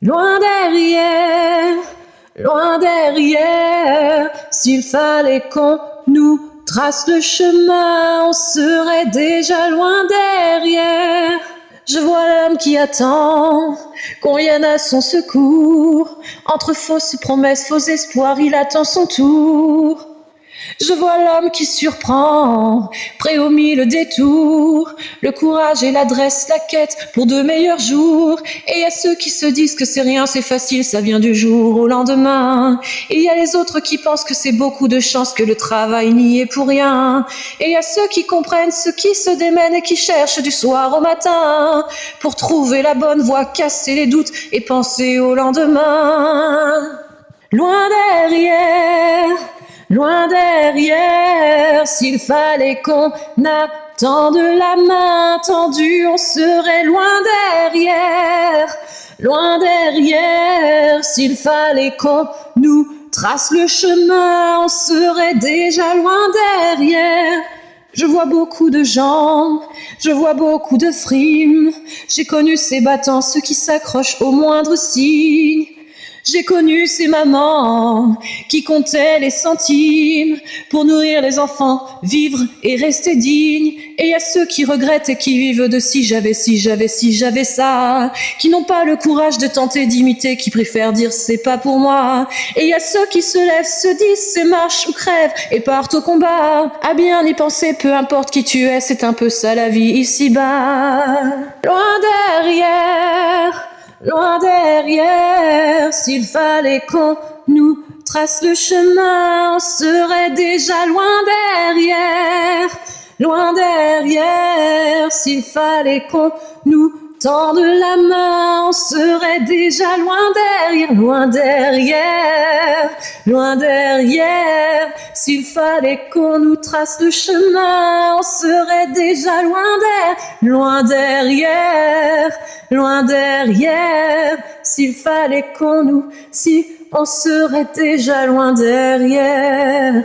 Loin derrière, s'il fallait qu'on nous trace le chemin, on serait déjà loin derrière. Je vois l'homme qui attend qu'on vienne à son secours. Entre fausses promesses, faux espoirs, il attend son tour. Je vois l'homme qui surprend, prêt aux 1000 détours, le courage et l'adresse, la quête pour de meilleurs jours. Et il y a ceux qui se disent que c'est rien, c'est facile, ça vient du jour au lendemain. Et il y a les autres qui pensent que c'est beaucoup de chance, que le travail n'y est pour rien. Et il y a ceux qui comprennent, ceux qui se démènent et qui cherchent du soir au matin pour trouver la bonne voie, casser les doutes et penser au lendemain. Loin derrière, s'il fallait qu'on attende la main tendue, on serait loin derrière, s'il fallait qu'on nous trace le chemin, on serait déjà loin derrière. Je vois beaucoup de gens, je vois beaucoup de frimes, j'ai connu ces battants, ceux qui s'accrochent au moindre signe. J'ai connu ces mamans qui comptaient les centimes pour nourrir les enfants, vivre et rester dignes. Et il y a ceux qui regrettent et qui vivent de si j'avais ça, qui n'ont pas le courage de tenter d'imiter, qui préfèrent dire c'est pas pour moi. Et il y a ceux qui se lèvent, se disent c'est marche ou crève et partent au combat. À bien y penser, peu importe qui tu es, c'est un peu ça la vie ici-bas. Loin derrière, s'il fallait qu'on nous trace le chemin, on serait déjà loin derrière, s'il fallait qu'on nous tende la main, on serait déjà loin derrière, s'il fallait qu'on nous trace le chemin, on serait déjà loin derrière, s'il fallait qu'on nous, si on serait déjà loin derrière.